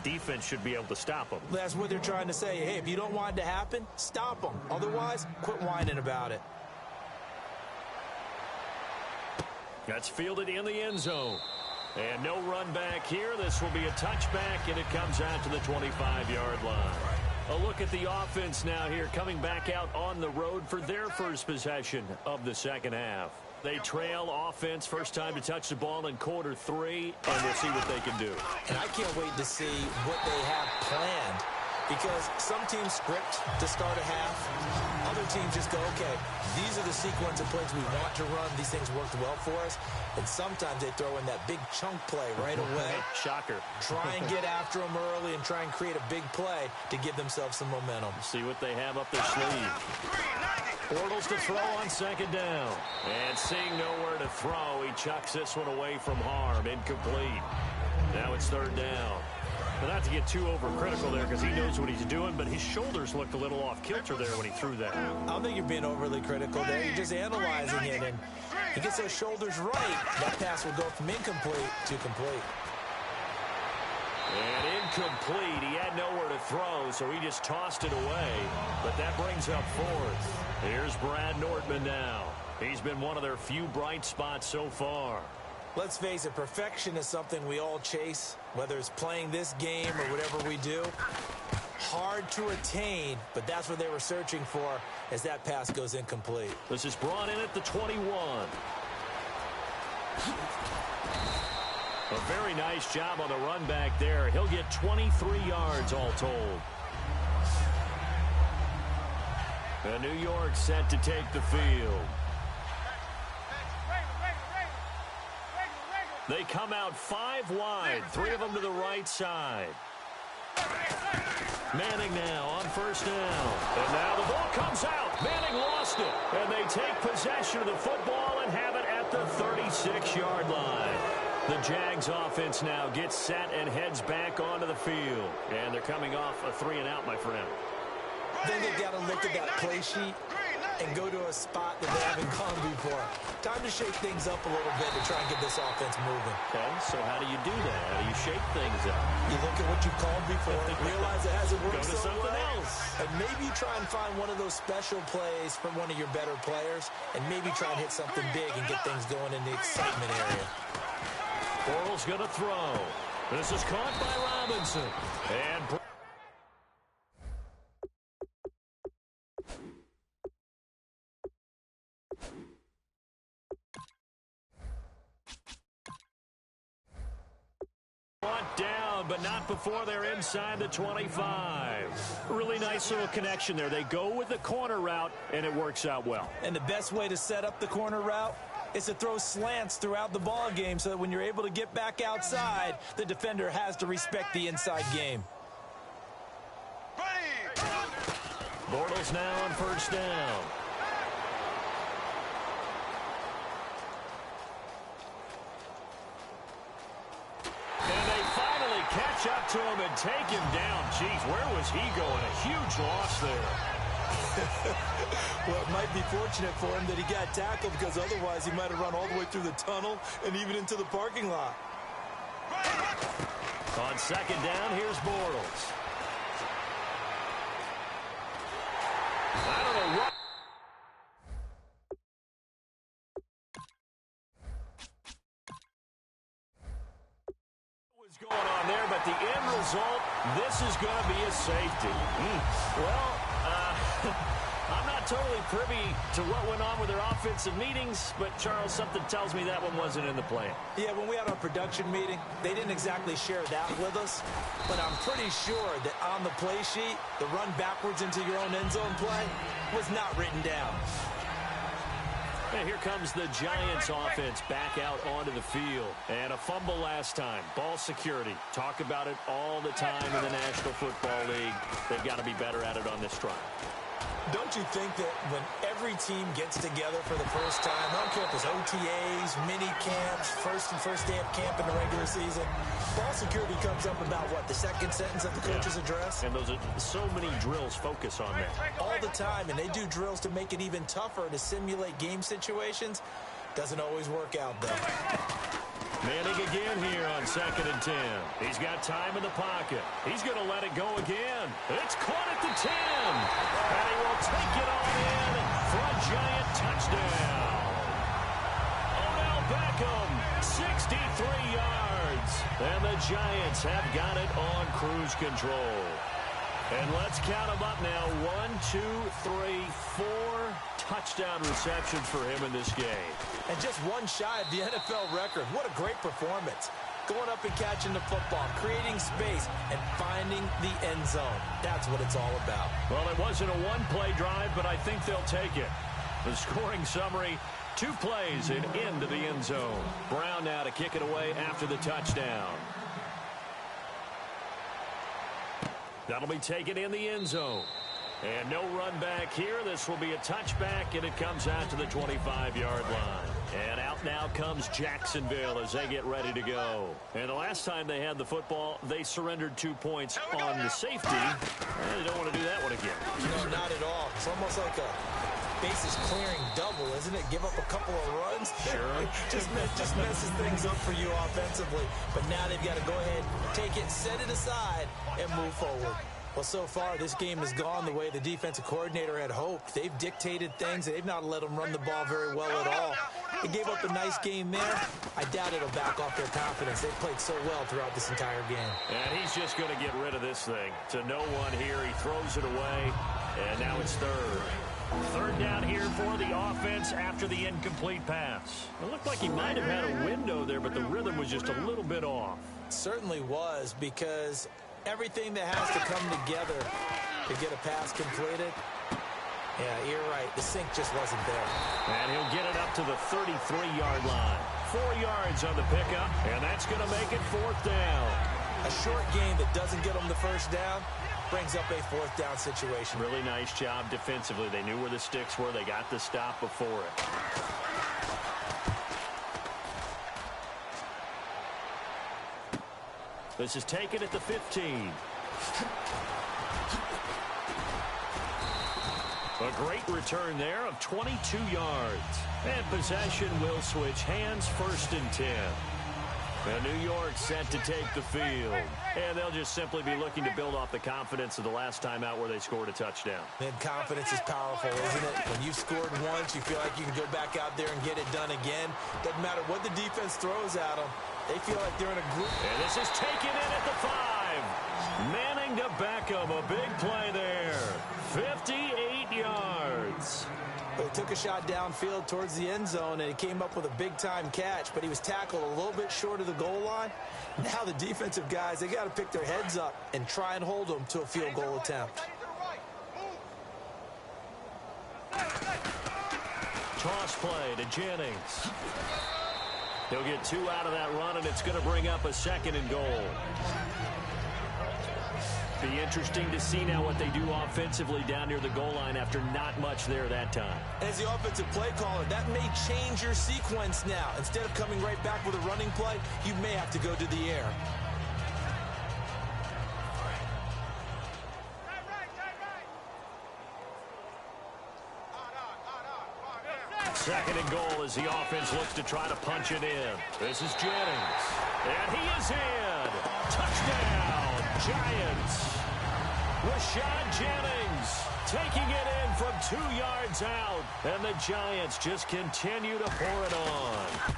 defense should be able to stop them. That's what they're trying to say. Hey, if you don't want it to happen, stop them. Otherwise, quit whining about it. That's fielded in the end zone. And no run back here. This will be a touchback, and it comes out to the 25-yard line. A look at the offense now here, coming back out on the road for their first possession of the second half. They trail offense, first time to touch the ball in quarter 3, and we'll see what they can do. And I can't wait to see what they have planned, because some teams script to start a half. Other teams just go, okay, these are the sequence of plays we want to run. These things worked well for us. And sometimes they throw in that big chunk play right away. Shocker. Try and get after them early and try and create a big play to give themselves some momentum. See what they have up their sleeve. Bortles to throw on second down. And seeing nowhere to throw, he chucks this one away from harm. Incomplete. Now it's third down. But not to get too overcritical there, because he knows what he's doing, but his shoulders looked a little off kilter there when he threw that. I don't think you're being overly critical there. You're just analyzing it, and he gets those shoulders right. That pass will go from incomplete to complete. And incomplete. He had nowhere to throw, so he just tossed it away. But that brings up fourth. Here's Brad Nordman now. He's been one of their few bright spots so far. Let's face it, perfection is something we all chase, whether it's playing this game or whatever we do. Hard to attain, but that's what they were searching for as that pass goes incomplete. This is brought in at the 21. A very nice job on the run back there. He'll get 23 yards all told. And New York set to take the field. They come out 5 wide, 3 of them to the right side. Manning now on first down. And now the ball comes out. Manning lost it. And they take possession of the football and have it at the 36-yard line. The Jags offense now gets set and heads back onto the field. And they're coming off a 3-and-out, my friend. Then they've got to look at that play sheet and go to a spot that they haven't gone before. Time to shake things up a little bit to try and get this offense moving. Okay, so how do you do that? How do you shake things up? You look at what you called before, realize it hasn't worked so well. Go to something else. And maybe try and find one of those special plays from one of your better players, and maybe try and hit something big and get things going in the excitement area. Bortles going to throw. This is caught by Robinson. And down, but not before they're inside the 25. Really nice little connection there. They go with the corner route, and it works out well. And the best way to set up the corner route is to throw slants throughout the ball game so that when you're able to get back outside, the defender has to respect the inside game. Bortles now on first down. Catch up to him and take him down. Jeez, where was he going? A huge loss there. Well, it might be fortunate for him that he got tackled, because otherwise he might have run all the way through the tunnel and even into the parking lot. On second down, here's Bortles. I don't know what was going on there, but the end result, this is going to be a safety. Well, I'm not totally privy to what went on with their offensive meetings, but, Charles, something tells me that one wasn't in the plan. Yeah, when we had our production meeting, they didn't exactly share that with us, but I'm pretty sure that on the play sheet, the run backwards into your own end zone play was not written down. And here comes the Giants offense back out onto the field. And a fumble last time. Ball security. Talk about it all the time in the National Football League. They've got to be better at it on this drive. Don't you think that when every team gets together for the first time, I don't care if it's OTAs, mini camps, first day of camp in the regular season, ball security comes up about, what, the second sentence of the coach's address? And those are so many drills focus on that. All the time, and they do drills to make it even tougher to simulate game situations. Doesn't always work out, though. Manning again here on 2nd and 10. He's got time in the pocket. He's going to let it go again. It's caught at the 10. And he will take it on in for a giant touchdown. Odell Beckham, 63 yards. And the Giants have got it on cruise control. And let's count them up now. 1, 2, 3, 4 touchdown receptions for him in this game. And just one shy of the NFL record. What a great performance. Going up and catching the football, creating space, and finding the end zone. That's what it's all about. Well, it wasn't a one-play drive, but I think they'll take it. The scoring summary, 2 plays and into the end zone. Brown now to kick it away after the touchdown. That'll be taken in the end zone. And no run back here. This will be a touchback, and it comes out to the 25-yard line. And out now comes Jacksonville as they get ready to go. And the last time they had the football, they surrendered 2 points on the safety. And they don't want to do that one again. No, not at all. It's almost like a bases clearing double, isn't it? Give up a couple of runs. Sure. just messes things up for you offensively. But now they've got to go ahead, take it, set it aside, and move forward. Well, so far, this game has gone the way the defensive coordinator had hoped. They've dictated things. They've not let them run the ball very well at all. They gave up a nice game there. I doubt it'll back off their confidence. They've played so well throughout this entire game. And he's just going to get rid of this thing. To no one here. He throws it away, and now it's third. Third down here for the offense after the incomplete pass. It looked like he might have had a window there, but the rhythm was just a little bit off. It certainly was, because everything that has to come together to get a pass completed, yeah, you're right. The sink just wasn't there. And he'll get it up to the 33-yard line. 4 yards on the pickup, and that's going to make it 4th down. A short game that doesn't get them the first down brings up a 4th down situation. Really nice job defensively. They knew where the sticks were. They got the stop before it. This is taken at the 15. A great return there of 22 yards. And possession will switch hands, 1st and 10. And New York set to take the field. And they'll just simply be looking to build off the confidence of the last time out where they scored a touchdown. And confidence is powerful, isn't it? When you've scored once, you feel like you can go back out there and get it done again. Doesn't matter what the defense throws at them. They feel like they're in a group. And this is taken in at the 5. Manning to Beckham. A big play there. 58 yards. Well, he took a shot downfield towards the end zone, and he came up with a big-time catch, but he was tackled a little bit short of the goal line. Now the defensive guys, they got to pick their heads up and try and hold them to a field goal attempt. Toss play to Jennings. He'll get 2 out of that run, and it's going to bring up a 2nd and goal. Be interesting to see now what they do offensively down near the goal line after not much there that time. As the offensive play caller, that may change your sequence now. Instead of coming right back with a running play, you may have to go to the air. Second and goal as the offense looks to try to punch it in. This is Jennings. And he is in. Touchdown, Giants. Rashad Jennings taking it in from 2 yards out. And the Giants just continue to pour it on.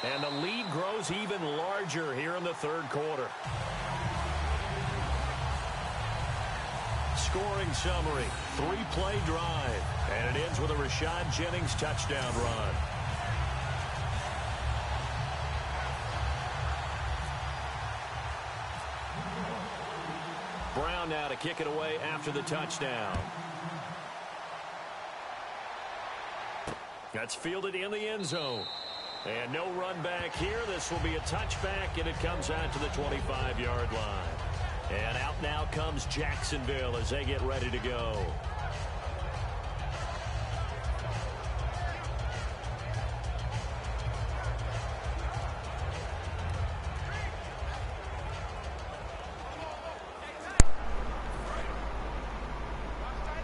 And the lead grows even larger here in the third quarter. Scoring summary, 3-play drive. And it ends with a Rashad Jennings touchdown run. Brown now to kick it away after the touchdown. That's fielded in the end zone. And no run back here. This will be a touchback, and it comes out to the 25-yard line. And out now comes Jacksonville as they get ready to go.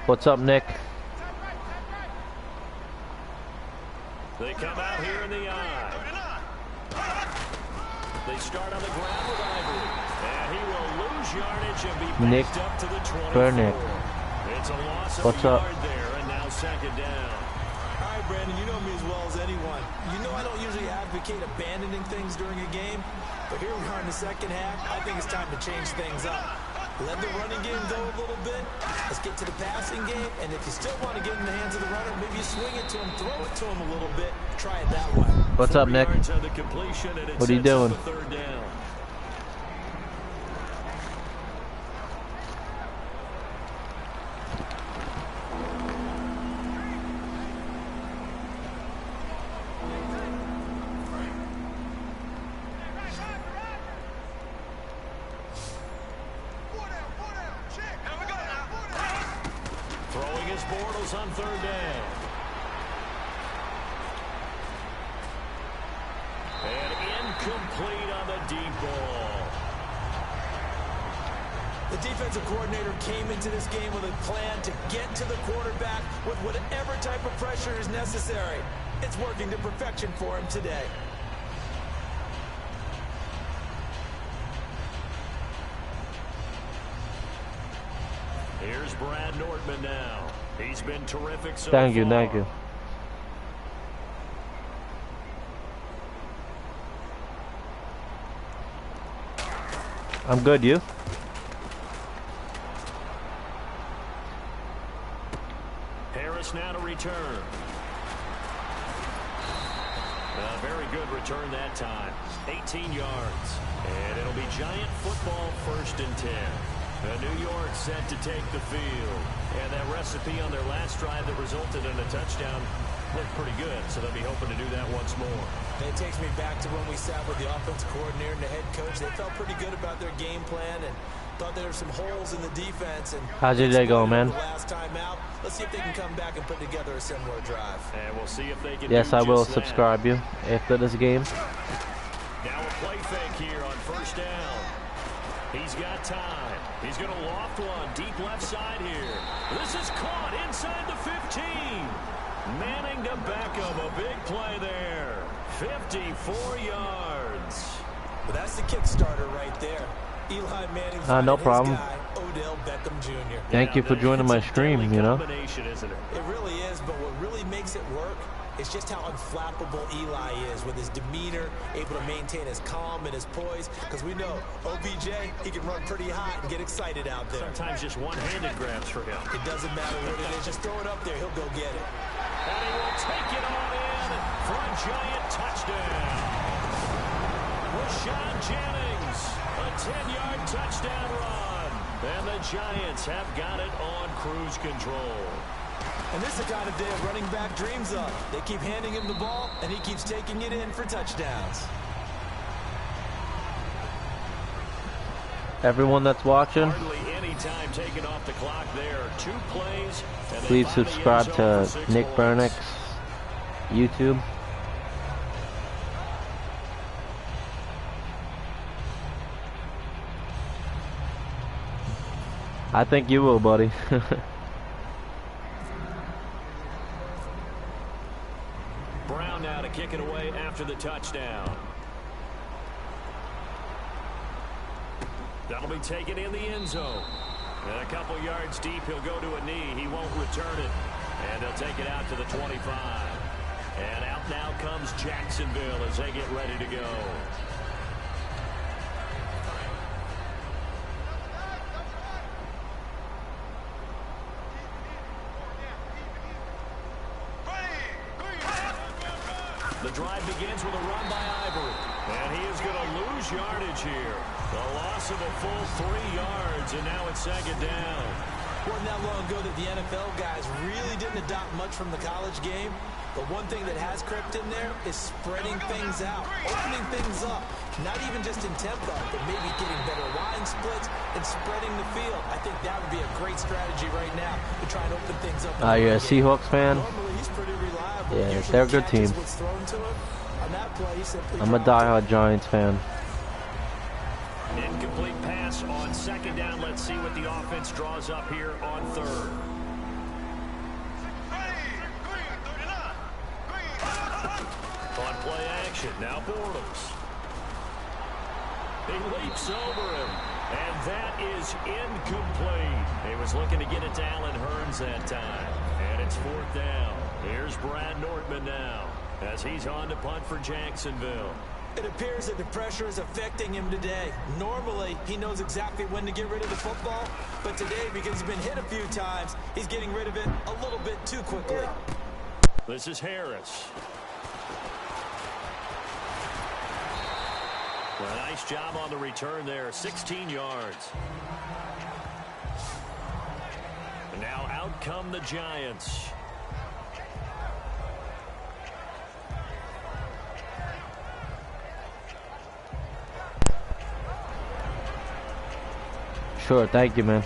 What's up, Nick? They come out here in the eye. They start on the ground with Ivory. And he will lose yardage and be backed up to the 24. It's a loss of a yard there, and now second down. All right, Brandon, you know me as well as anyone. You know I don't usually advocate abandoning things during a game, but here we are in the second half. I think it's time to change things up. Let the running game go a little bit. Let's get to the passing game. And if you still want to get in the hands of the runner, maybe you swing it to him, throw it to him a little bit. Try it that way. What's up, Nick? What are you doing? On third down. And incomplete on the deep ball. The defensive coordinator came into this game with a plan to get to the quarterback with whatever type of pressure is necessary. It's working to perfection for him today. Here's Brad Nordman now. He's been terrific so Thank you, far. thank you. I'm good, you? Harris now to return. A very good return that time. 18 yards. And it'll be Giant football, 1st and 10. New York set to take the field. And that recipe on their last drive that resulted in a touchdown looked pretty good, so they'll be hoping to do that once more. And it takes me back to when we sat with the offensive coordinator and the head coach. They felt pretty good about their game plan and thought there were some holes in the defense. And how's your day going, man? Last time out. Let's see if they can come back and put together a similar drive. And we'll see if they can. Yes, I will subscribe you after this game. Now a play fake here on 1st down. He's got time. He's going to loft one deep left side here. This is caught inside the 15. Manning to Beckham. A big play there. 54 yards. Well, that's the kickstarter right there. Eli Manning. No problem. Guy, Odell Beckham Jr. Thank you for joining my stream, you know. Isn't it? It really is, but what really makes it work is just how unflappable Eli is with his demeanor, able to maintain his calm and his poise. Because we know OBJ, he can run pretty hot and get excited out there. Sometimes just one-handed grabs for him. It doesn't matter what it is. Just throw it up there. He'll go get it. And he will take it on in for a Giant touchdown. Rashad Jennings, a 10-yard touchdown run. And the Giants have got it on cruise control. And this is the kind of day a running back dreams of. They keep handing him the ball, and he keeps taking it in for touchdowns. Everyone that's watching, Hardly any time taken off the clock there. 2 plays. And please subscribe to Nick BeamerNYG's YouTube. I think you will, buddy. Brown now to kick it away after the touchdown. That'll be taken in the end zone. And a couple yards deep, he'll go to a knee. He won't return it. And they'll take it out to the 25. And out now comes Jacksonville as they get ready to go. The drive begins with a run by Ivory. And he is going to lose yardage here. The loss of a full 3 yards, and now it's second down. Wasn't that long ago that the NFL guys really didn't adopt much from the college game. But one thing that has crept in there is spreading things out, opening things up. Not even just in tempo, but maybe getting better line splits and spreading the field. I think that would be a great strategy right now to try and open things up. You're a Seahawks fan? Normally he's pretty reliable. Yeah, Usually they're a good team. what's thrown to him. On that play, he simply I'm a diehard Giants fan. Incomplete pass on second down. Let's see what the offense draws up here on third. On play action, now Bortles. He leaps over him, and that is incomplete. He was looking to get it to Allen Hurns that time, and it's fourth down. Here's Brad Nortman now as he's on to punt for Jacksonville. It appears that the pressure is affecting him today. Normally, he knows exactly when to get rid of the football, but today, because he's been hit a few times, he's getting rid of it a little bit too quickly. This is Harris. A nice job on the return there, 16 yards. And now out come the Giants. Sure, thank you, man.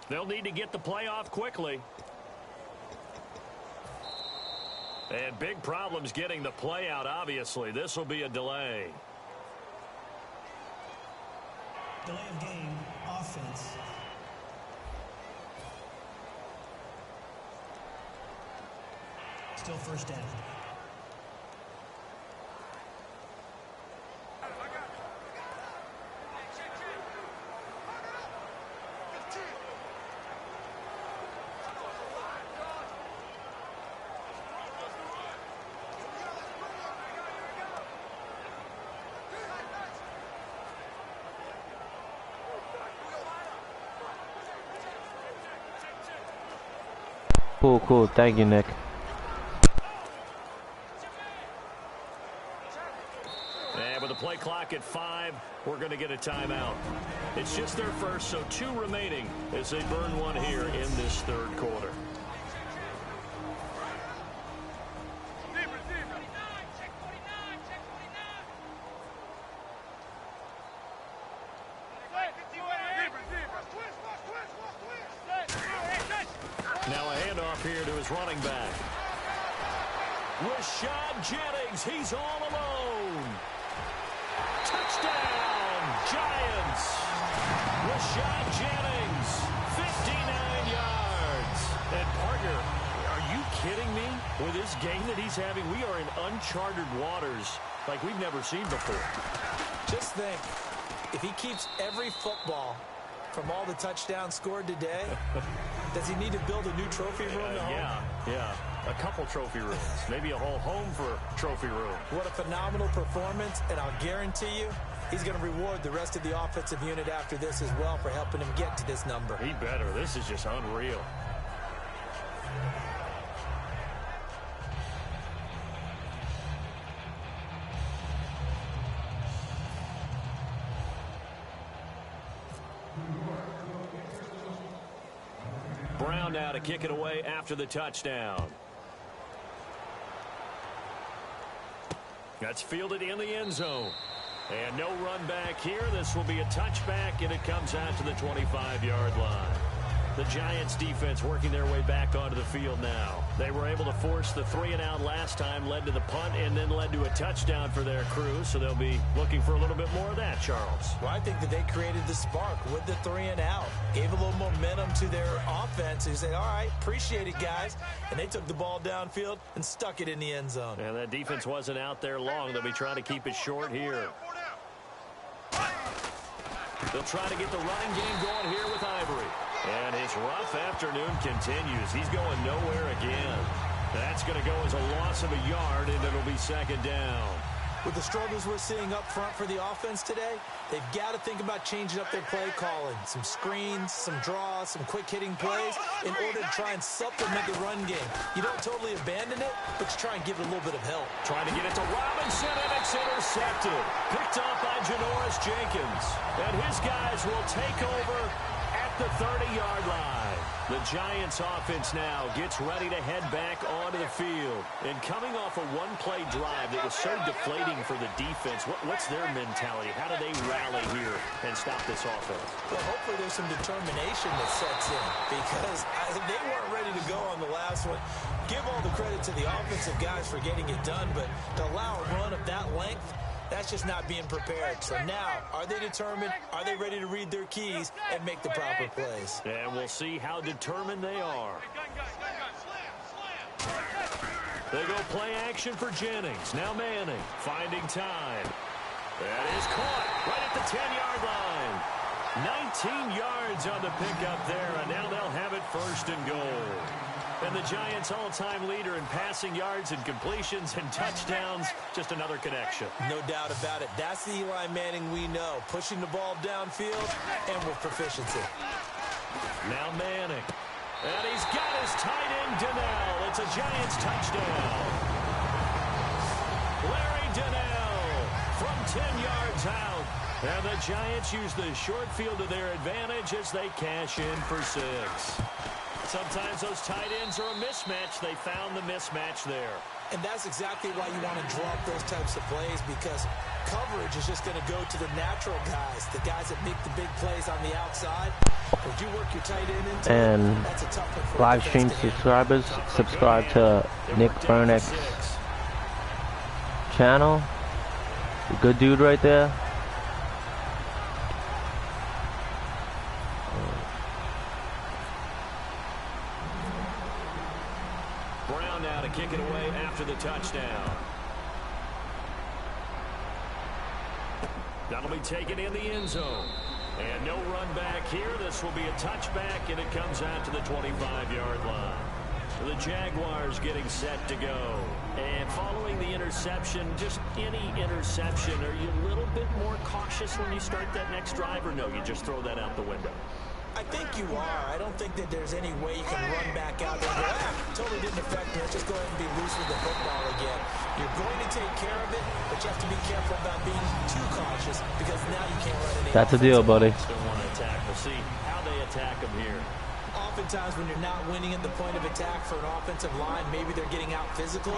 They'll need to get the play off quickly. And big problems getting the play out, obviously. This will be a delay. Delay of game, offense. Still first down. Cool. Thank you, Nick. And with the play clock at 5, we're going to get a timeout. It's just their first, so 2 remaining as they burn one here in this third quarter. Now a handoff here to his running back. Rashad Jennings, he's all alone. Touchdown, Giants. Rashad Jennings, 59 yards. And partner, are you kidding me? With this game that he's having, we are in uncharted waters like we've never seen before. Just think, if he keeps every football from all the touchdowns scored today, does he need to build a new trophy room? Yeah. A couple trophy rooms. Maybe a whole home for trophy room. What a phenomenal performance, and I'll guarantee you he's going to reward the rest of the offensive unit after this as well for helping him get to this number. He better. This is just unreal. Brown now to kick it away after the touchdown. That's fielded in the end zone. And no run back here. This will be a touchback, and it comes out to the 25-yard line. The Giants defense working their way back onto the field now. They were able to force the 3-and-out last time, led to the punt, and then led to a touchdown for their crew. So they'll be looking for a little bit more of that, Charles. Well, I think that they created the spark with the 3-and-out. Gave a little momentum to their offense. Who said, all right, appreciate it, guys. And they took the ball downfield and stuck it in the end zone. And that defense wasn't out there long. They'll be trying to keep it short here. They'll try to get the running game going here with Ivory. And his rough afternoon continues. He's going nowhere again. That's going to go as a loss of a yard, and it'll be second down. With the struggles we're seeing up front for the offense today, they've got to think about changing up their play calling. Some screens, some draws, some quick-hitting plays in order to try and supplement the run game. You don't totally abandon it, but you try and give it a little bit of help. Trying to get it to Robinson, and it's intercepted. Picked off by Janoris Jenkins. And his guys will take over at the 30-yard line. The Giants offense now gets ready to head back onto the field. And coming off a one-play drive that was so deflating for the defense, what's their mentality? How do they rally here and stop this offense? Well, hopefully there's some determination that sets in because they weren't ready to go on the last one. Give all the credit to the offensive guys for getting it done, but to allow a run of that length, that's just not being prepared. So now, are they determined? Are they ready to read their keys and make the proper plays? And we'll see how determined they are. They go play action for Jennings. Now Manning finding time. That is caught right at the 10-yard line. 19 yards on the pickup there, and now they'll have it first and goal. And the Giants' all-time leader in passing yards and completions and touchdowns, just another connection. No doubt about it. That's the Eli Manning we know, pushing the ball downfield and with proficiency. Now Manning. And he's got his tight end, Donnell. It's a Giants touchdown. Larry Donnell from 10 yards out. And the Giants use the short field to their advantage as they cash in for 6. Sometimes those tight ends are a mismatch. They found the mismatch there. And that's exactly why you want to draw up those types of plays, because coverage is just going to go to the natural guys, the guys that make the big plays on the outside. If you work your tight end into And that's a tough one for live stream subscribers, subscribe to Nick BeamerNYG's channel. Good dude right there. Brown now to kick it away after the touchdown. That'll be taken in the end zone. And no run back here. This will be a touchback, and it comes out to the 25-yard line. The Jaguars getting set to go. And following the interception, just any interception, are you a little bit more cautious when you start that next drive, or no, you just throw that out the window? I think you are. I don't think that there's any way you can run back out there and go, totally didn't affect me. Let's just go ahead and be loose with the football again. You're going to take care of it, but you have to be careful about being too cautious, because now you can't run any. That's a deal, buddy. Still want to attack. We'll see how they attack them here. Oftentimes when you're not winning at the point of attack for an offensive line, maybe they're getting out physical,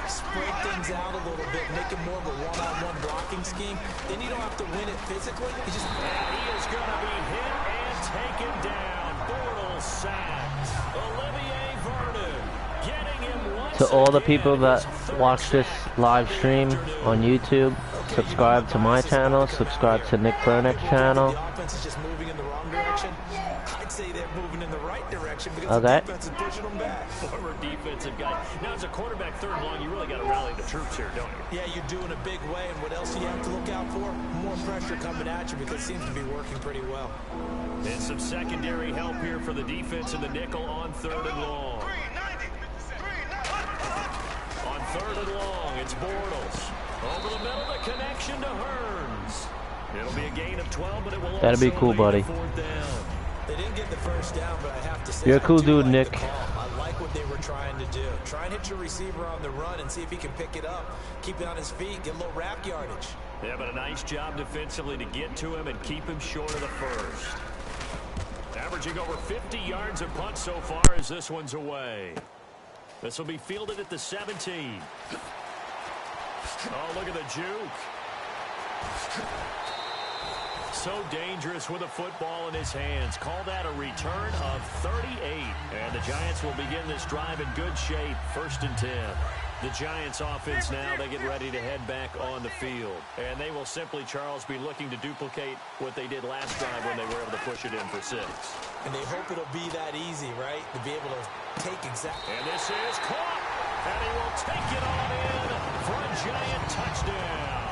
spread things out a little bit, make it more of a one-on-one blocking scheme. Then you don't have to win it physically. He is going to be hit and taken down. Bortles sacked. Olivier Vernon getting him once To all the again. people that watch this live stream on YouTube, subscribe to my channel, subscribe to Nick BeamerNYG's channel. The offense is just moving in the wrong direction. I'd say they're moving in the right direction because Okay. the defense is pushing them back. Former defensive guy. Now, as a quarterback, third and long, you really got to rally the troops here, don't you? Yeah, you're doing a big way, and what else do you have to look out for? More pressure coming at you, because it seems to be working pretty well. And some secondary help here for the defense in the nickel on third and long. On third and long, it's Bortles. Over the middle, the connection to Hearns. It'll be a gain of 12, but it will That'd be also cool, lead buddy. to fourth down. They didn't get the first down, but I have to say, You're a cool I do dude, like Nick. the call. I like what they were trying to do. Try and hit your receiver on the run and see if he can pick it up. Keep it on his feet, get a little rack yardage. Yeah, but a nice job defensively to get to him and keep him short of the first. Averaging over 50 yards a punt so far as this one's away. This will be fielded at the 17. Oh, look at the juke. So dangerous with a football in his hands. Call that a return of 38. And the Giants will begin this drive in good shape. 1st and 10. The Giants offense now, they get ready to head back on the field. And they will simply, Charles, be looking to duplicate what they did last drive when they were able to push it in for 6. And they hope it'll be that easy, right? To be able to take exactly. And this is caught. And he will take it on in for a Giant touchdown.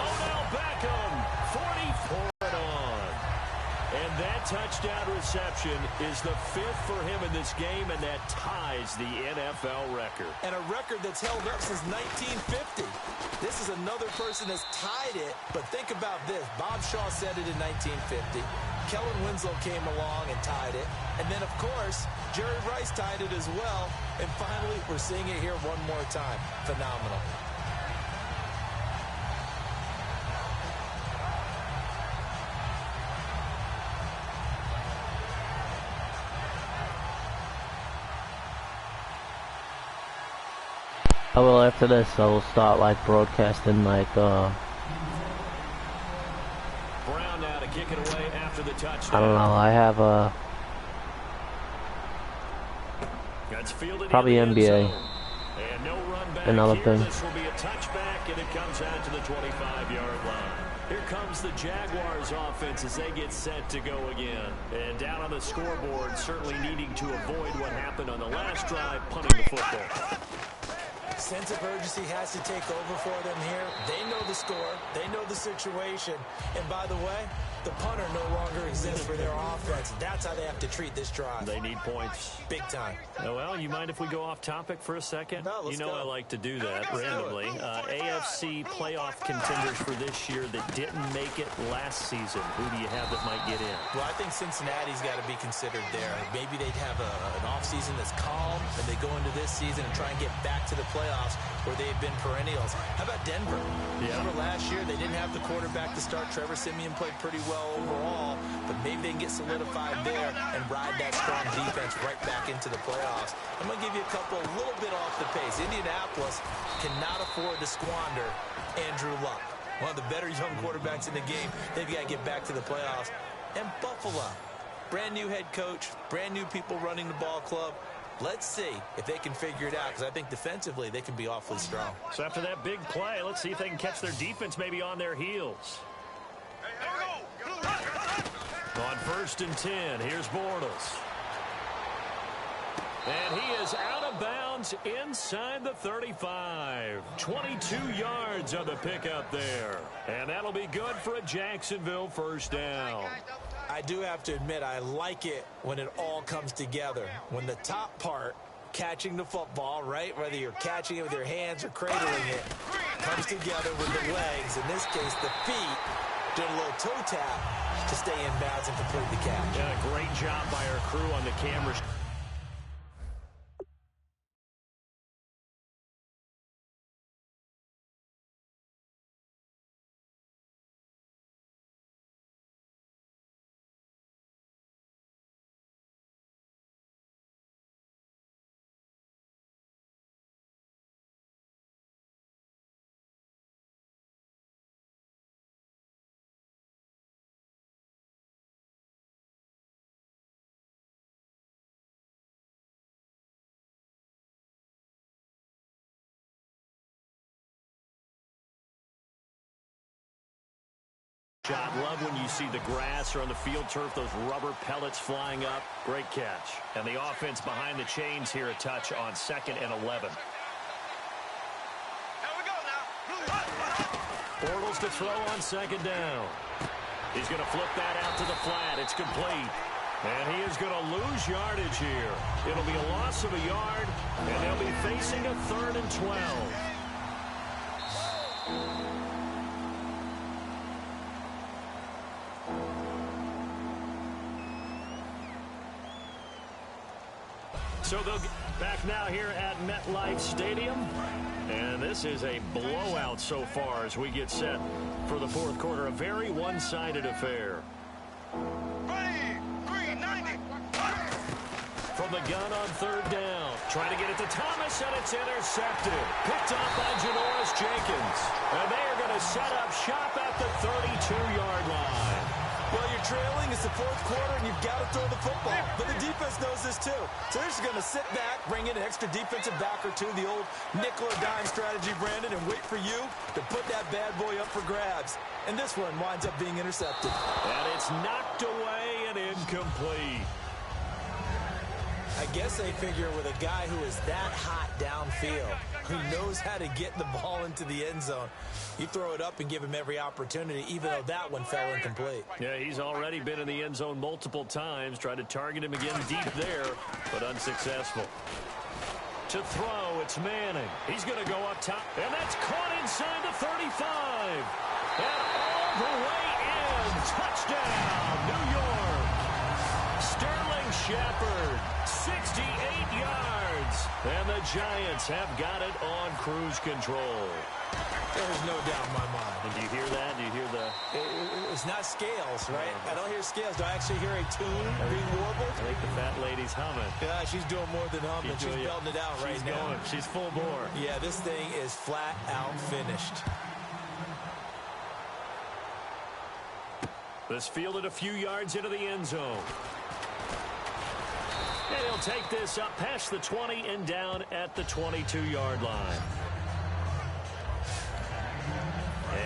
Odell Beckham, 44 on. And that touchdown reception is the 5th for him in this game, and that ties the NFL record. And a record that's held up since 1950. This is another person that's tied it, but think about this. Bob Shaw said it in 1950. Kellen Winslow came along and tied it. And then, of course, Jerry Rice tied it as well. And finally, we're seeing it here one more time. Phenomenal. I will, after this, I will start like broadcasting like Brown now to kick it away after the touchdown. I don't know, I have That's fielded probably in the NBA end zone. And no run back and other here. things. This will be a touchback, and it comes out to the 25-yard line. Here comes the Jaguars offense as they get set to go again. And down on the scoreboard, certainly needing to avoid what happened on the last drive, punting the football. Sense of urgency has to take over for them here. They know the score. They know the situation. And by the way, the punter no longer exists for their offense. That's how they have to treat this drive. They need points. Big time. Oh, well, you mind if we go off topic for a second? No, let's you know go. I like to do that randomly. AFC playoff contenders for this year that didn't make it last season. Who do you have that might get in? Well, I think Cincinnati's got to be considered there. Maybe they'd have an offseason that's calm, and they go into this season and try and get back to the playoffs where they've been perennials. How about Denver? Yeah. Remember last year, they didn't have the quarterback to start. Trevor Siemian played pretty well overall, but maybe they can get solidified there and ride that strong defense right back into the playoffs. I'm going to give you a couple a little bit off the pace. Indianapolis cannot afford to squander Andrew Luck, one of the better young quarterbacks in the game. They've got to get back to the playoffs. And Buffalo, brand new head coach, brand new people running the ball club. Let's see if they can figure it out, because I think defensively they can be awfully strong. So after that big play, let's see if they can catch their defense maybe on their heels. On 1st and 10, here's Bortles. And he is out of bounds inside the 35. 22 yards on the pickup there. And that'll be good for a Jacksonville first down. I do have to admit, I like it when it all comes together. When the top part, catching the football, right, whether you're catching it with your hands or cradling it, comes together with the legs. In this case, the feet, doing a little toe tap to stay in bounds and complete the catch. Yeah, great job by our crew on the cameras. Love when you see the grass or on the field turf, those rubber pellets flying up. Great catch. And the offense behind the chains here a touch on 2nd and 11. Bortles to throw on 2nd down. He's going to flip that out to the flat. It's complete. And he is going to lose yardage here. It'll be a loss of a yard, and they'll be facing a 3rd and 12. So they'll get back now here at MetLife Stadium. And this is a blowout so far as we get set for the 4th quarter. A very one-sided affair. From the gun on 3rd down. Trying to get it to Thomas, and it's intercepted. Picked up by Janoris Jenkins. And they are going to set up shop at the 32-yard line. Well, you're trailing. It's the 4th quarter, and you've got to throw the football. But the defense knows this, too. So they're just going to sit back, bring in an extra defensive back or two, the old nickel or dime strategy, Brandon, and wait for you to put that bad boy up for grabs. And this one winds up being intercepted. And it's knocked away and incomplete. I guess they figure with a guy who is that hot downfield, who knows how to get the ball into the end zone, you throw it up and give him every opportunity, even though that one fell incomplete. Yeah, he's already been in the end zone multiple times. Tried to target him again deep there, but unsuccessful. To throw, it's Manning. He's going to go up top, and that's caught inside the 35. And all the way in. Touchdown, New York. Sterling Shepard, 68 yards. And the Giants have got it on cruise control. There's no doubt in my mind. And do you hear that? Do you hear the... It's not scales, right? I don't hear scales. Do I actually hear a tune being warbled? I think the fat lady's humming. Yeah, she's doing more than humming. She's belting it out right now. Going. She's full bore. Yeah, this thing is flat out finished. This fielded a few yards into the end zone. And he'll take this up past the 20 and down at the 22-yard line.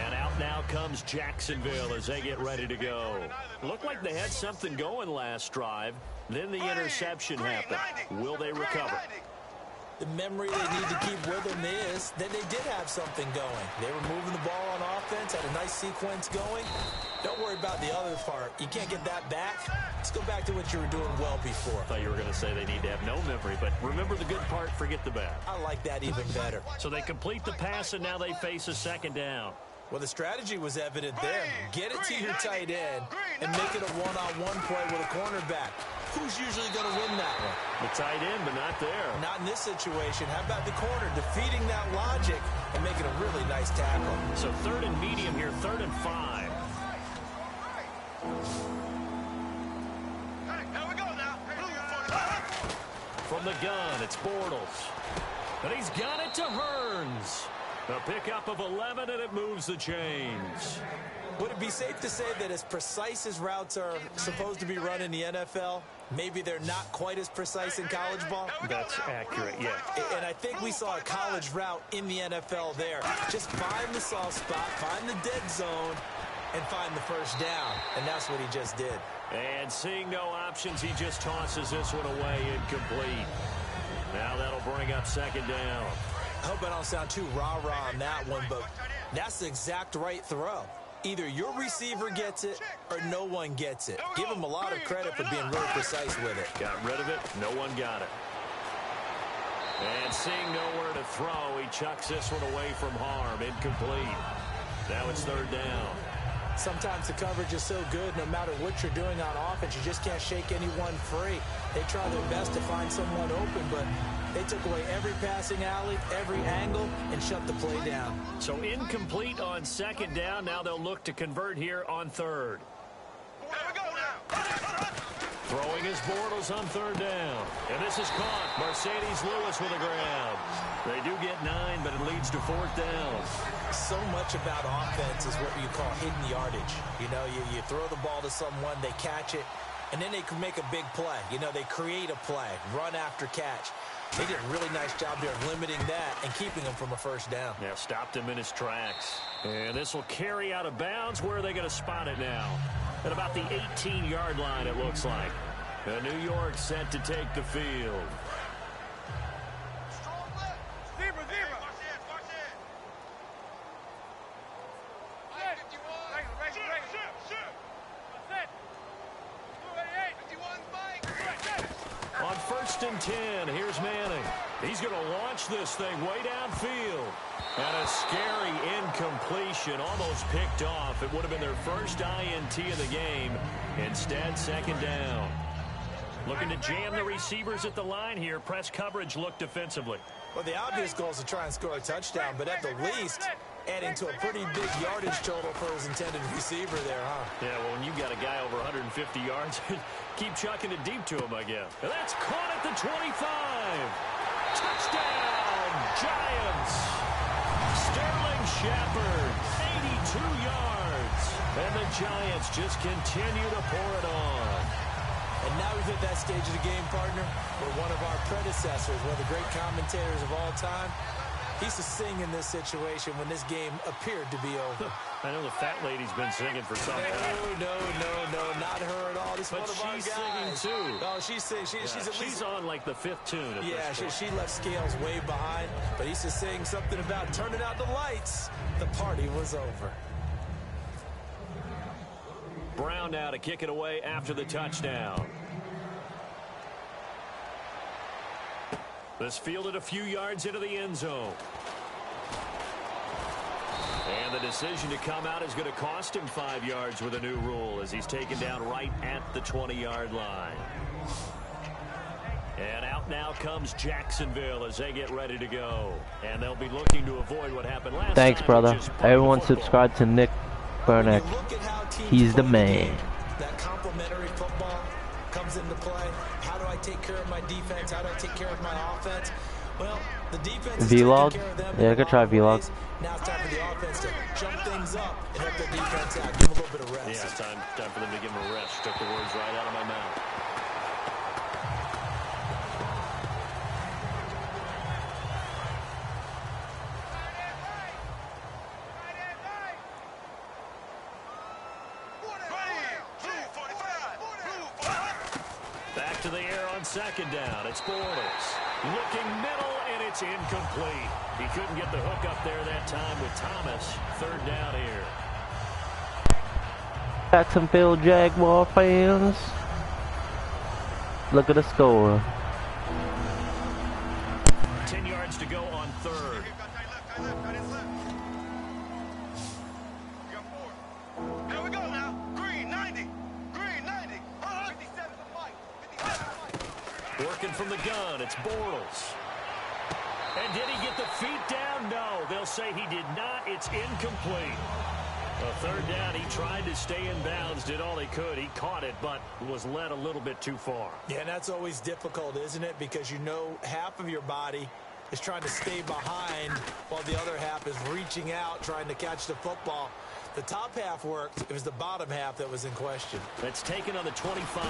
And out now comes Jacksonville as they get ready to go. Looked like they had something going last drive. Then the interception happened. Will they recover? The memory they need to keep with them is that they did have something going. They were moving the ball on offense, had a nice sequence going. Don't worry about the other part. You can't get that back. Let's go back to what you were doing well before. I thought you were going to say they need to have no memory, but remember the good part, forget the bad. I like that even better. So they complete the pass, and now they face a 2nd down. Well, the strategy was evident there. Get it to your tight end and make it a one-on-one play with a cornerback. Who's usually going to win that one? The tight end, but not there. Not in this situation. How about the corner defeating that logic and making a really nice tackle? So 3rd and medium here, 3rd and 5. From the gun, it's Bortles. And he's got it to Hearns. A pickup of 11, and it moves the chains. Would it be safe to say that as precise as routes are supposed to be run in the NFL, maybe they're not quite as precise in college ball? That's accurate, yeah. And I think we saw a college route in the NFL there. Just find the soft spot, find the dead zone, and find the first down. And that's what he just did. And seeing no options, he just tosses this one away, incomplete. Now that'll bring up second down. I hope I don't sound too rah-rah on that one, but that's the exact right throw. Either your receiver gets it or no one gets it. Give him a lot of credit for being really precise with it. Got rid of it. No one got it. And seeing nowhere to throw, he chucks this one away from harm. Incomplete. Now it's third down. Sometimes the coverage is so good, no matter what you're doing on offense, you just can't shake anyone free. They try their best to find someone open, but they took away every passing alley, every angle, and shut the play down. So incomplete on second down. Now they'll look to convert here on third. Throwing his Bortles on third down. And this is caught. Mercedes Lewis with a grab. They do get 9, but it leads to fourth down. So much about offense is what you call hidden yardage. You know, you throw the ball to someone, they catch it, and then they can make a big play. You know, they create a play, run after catch. They did a really nice job there of limiting that and keeping him from a first down. Yeah, stopped him in his tracks. And this will carry out of bounds. Where are they going to spot it now? At about the 18-yard line, it looks like. New York set to take the field. On first and 10, here's Manning. He's going to launch this thing way downfield. And a scary incompletion, almost picked off. It would have been their first INT of the game. Instead, second down. Looking to jam the receivers at the line here. Press coverage look defensively. Well, the obvious goal is to try and score a touchdown, but at the least, adding to a pretty big yardage total for his intended receiver there, huh? Yeah, well, when you've got a guy over 150 yards, keep chucking it deep to him, I guess. And that's caught at the 25. Touchdown, Giants. Sterling Shepard, 82 yards. And the Giants just continue to pour it on. And now we've hit that stage of the game, partner, where one of our predecessors, one of the great commentators of all time, he used to sing in this situation when this game appeared to be over. I know the fat lady's been singing for some time. No, not her at all. This is one of our guys. She's singing too. Oh, she's singing. She's on like the 5th tune. Yeah, she left Scales way behind, but he used to sing something about turning out the lights. The party was over. Brown now to kick it away after the touchdown. This fielded a few yards into the end zone. And the decision to come out is going to cost him 5 yards with a new rule as he's taken down right at the 20-yard line. And out now comes Jacksonville as they get ready to go. And they'll be looking to avoid what happened last time. Thanks, brother. Everyone subscribe to Nick BeamerNYG's. He's the man. That complementary football comes into play. How do I take care of my defense? How do I take care of my offense? Well, the defense is Vlog? taking care of them. Yeah, I could try Vlog. Now it's time for the offense to jump things up and help their defense out. Give them a little bit of rest. Yeah, it's time for them to give him a rest. Took the words right out of my mouth. Back to the air on second down. It's Bortles. Looking middle, and it's incomplete. He couldn't get the hook up there that time with Thomas. Third down here. Jacksonville Jaguar fans. Look at the score. 10 yards to go on third. Working from the gun, it's Bortles. And did he get the feet down? No, they'll say he did not. It's incomplete. A third down, he tried to stay in bounds, did all he could. He caught it, but was led a little bit too far. Yeah, and that's always difficult, isn't it? Because you know half of your body is trying to stay behind while the other half is reaching out, trying to catch the football. The top half worked. It was the bottom half that was in question. It's taken on the 25.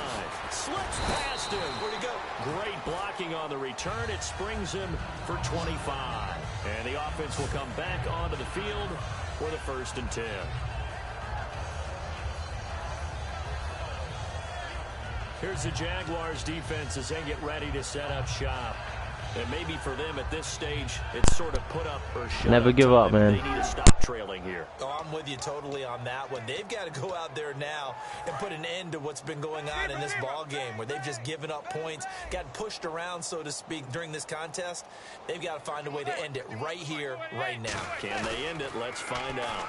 Slips past him. Where'd he go? Great blocking on the return. It springs him for 25. And the offense will come back onto the field for the 1st and 10. Here's the Jaguars defense as they get ready to set up shop. And maybe for them at this stage, it's sort of put up or shut Never up give time. up, man. They need to stop trailing here. Oh, I'm with you totally on that one. They've got to go out there now and put an end to what's been going on in this ball game where they've just given up points, got pushed around, so to speak, during this contest. They've got to find a way to end it right here, right now. Can they end it? Let's find out.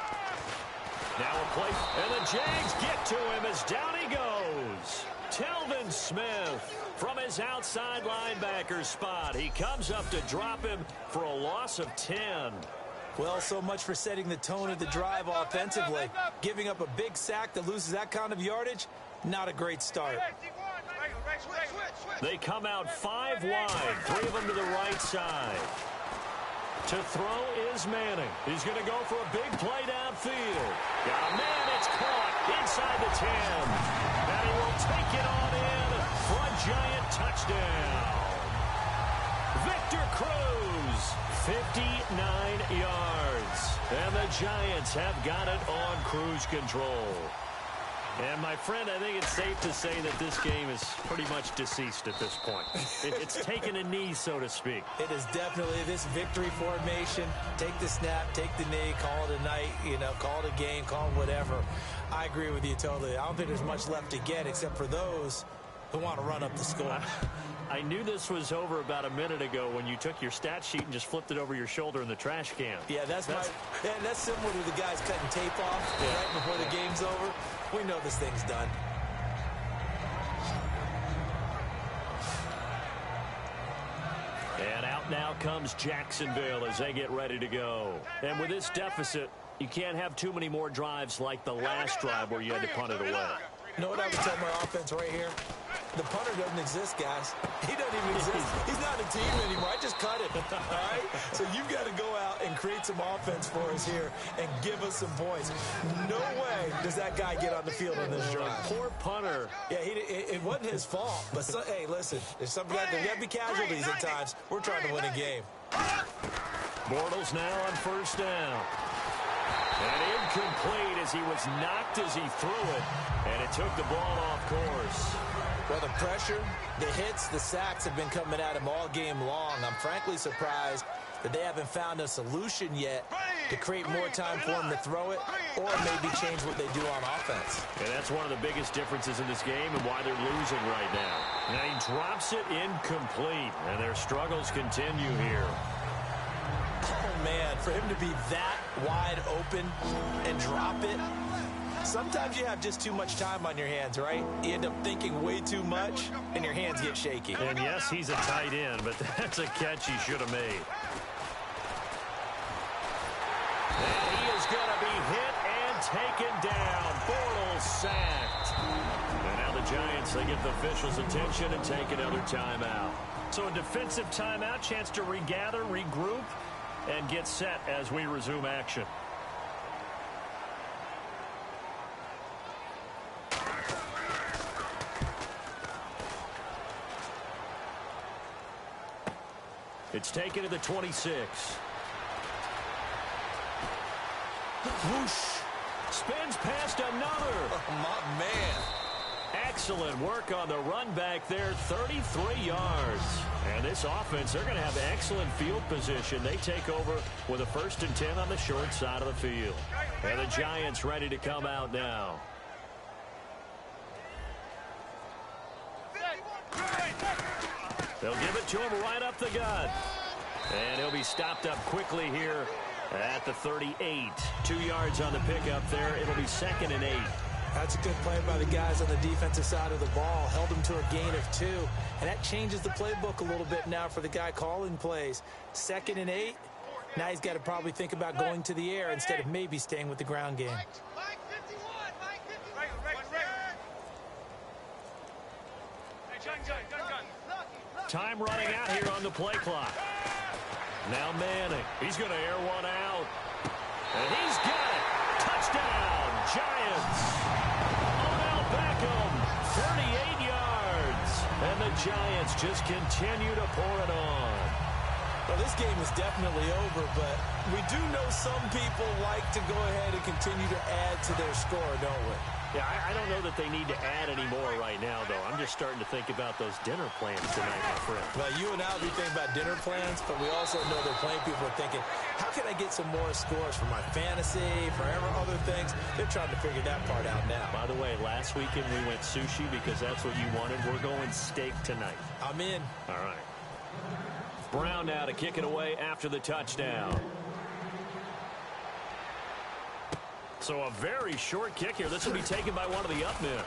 Now a play, and the Jags get to him as down he goes. Telvin Smith from his outside linebacker spot. He comes up to drop him for a loss of 10. Well, so much for setting the tone of the drive offensively. Giving up a big sack that loses that kind of yardage, not a great start. They come out 5 wide, 3 of them to the right side. To throw is Manning. He's going to go for a big play downfield. Got a man, it's caught inside the 10. And he will take it on in for a giant touchdown. Victor Cruz, 59 yards. And the Giants have got it on cruise control. And, my friend, I think it's safe to say that this game is pretty much deceased at this point. It's taken a knee, so to speak. It is definitely this victory formation. Take the snap, take the knee, call it a night, call it a game, call it whatever. I agree with you totally. I don't think there's much left to get except for those who want to run up the score. I knew this was over about a minute ago when you took your stat sheet and just flipped it over your shoulder in the trash can. Yeah, that's similar to the guys cutting tape off right before the game's over. We know this thing's done. And out now comes Jacksonville as they get ready to go. And with this deficit, you can't have too many more drives like the last drive where you had to punt it away. You know what I would tell my offense right here? The punter doesn't exist, guys. He doesn't even exist. He's not a team anymore. I just cut it. All right? So you've got to go out and create some offense for us here and give us some points. No way does that guy get on the field on this drive. Poor punter. Yeah, it wasn't his fault. But, hey, listen, there's got to be casualties at times. We're trying to win a game. Bortles now on 1st down. And incomplete as he was knocked as he threw it. And it took the ball off course. Well, the pressure, the hits, the sacks have been coming at him all game long. I'm frankly surprised that they haven't found a solution yet to create more time for him to throw it or maybe change what they do on offense. And that's one of the biggest differences in this game and why they're losing right now. Now he drops it incomplete, and their struggles continue here. Oh, man, for him to be that wide open and drop it, sometimes you have just too much time on your hands, right? You end up thinking way too much, and your hands get shaky. And, yes, he's a tight end, but that's a catch he should have made. And he is going to be hit and taken down. Bortles sacked. And now the Giants, they get the officials' attention and take another timeout. So a defensive timeout, chance to regather, regroup, and get set as we resume action. It's taken to the 26. Whoosh. Spins past another. Oh, my man. Excellent work on the run back there, 33 yards. And this offense, they're going to have excellent field position. They take over with a 1st and 10 on the short side of the field. And the Giants ready to come out now. They'll give it to him right up the gut. And he'll be stopped up quickly here at the 38. 2 yards on the pickup there. It'll be 2nd and 8. That's a good play by the guys on the defensive side of the ball. Held them to a gain of 2. And that changes the playbook a little bit now for the guy calling plays. 2nd and 8. Now he's got to probably think about going to the air instead of maybe staying with the ground game. Time running out here on the play clock. Now Manning. He's going to air one out. And he's got it. Touchdown, Giants. Odell Beckham, 38 yards. And the Giants just continue to pour it on. Well, this game is definitely over, but we do know some people like to go ahead and continue to add to their score, don't we? Yeah, I don't know that they need to add any more right now, though. I'm just starting to think about those dinner plans tonight, my friend. Well, you and I will be thinking about dinner plans, but we also know that plenty of people are thinking, how can I get some more scores for my fantasy, for other things? They're trying to figure that part out now. By the way, last weekend we went sushi because that's what you wanted. We're going steak tonight. I'm in. All right. Brown now to kick it away after the touchdown. So a very short kick here. This will be taken by one of the up men.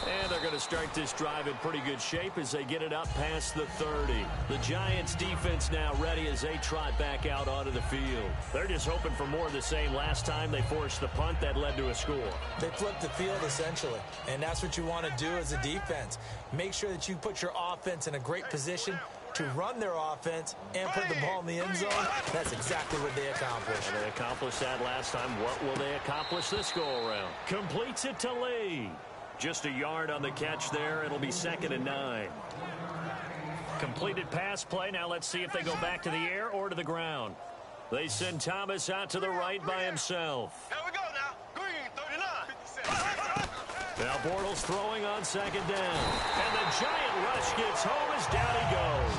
And they're going to start this drive in pretty good shape as they get it up past the 30. The Giants defense now ready as they trot back out onto the field. They're just hoping for more of the same. Last time they forced the punt that led to a score. They flipped the field essentially, and that's what you want to do as a defense. Make sure that you put your offense in a great position to run their offense and put the ball in the end zone. That's exactly what they accomplished. And they accomplished that last time. What will they accomplish this go-around? Completes it to Lee. Just a yard on the catch there. It'll be 2nd and 9. Completed pass play. Now let's see if they go back to the air or to the ground. They send Thomas out to the right by himself. Here we go now. Green, 39. Now Bortles throwing on 2nd down. And the Giant rush gets home as down he goes.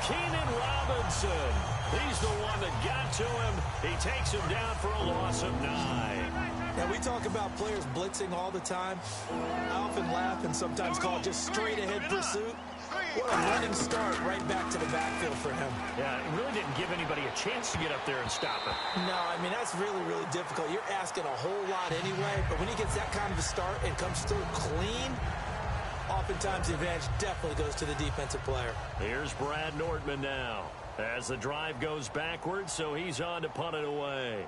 Keenan Robinson. He's the one that got to him. He takes him down for a loss of 9. Now, we talk about players blitzing all the time. I often laugh and sometimes call it just straight-ahead pursuit. What a running start right back to the backfield for him. Yeah, it really didn't give anybody a chance to get up there and stop him. No, I mean, that's really, really difficult. You're asking a whole lot anyway, but when he gets that kind of a start and comes through clean, oftentimes the advantage definitely goes to the defensive player. Here's Brad Nordman now as the drive goes backwards, so he's on to punt it away.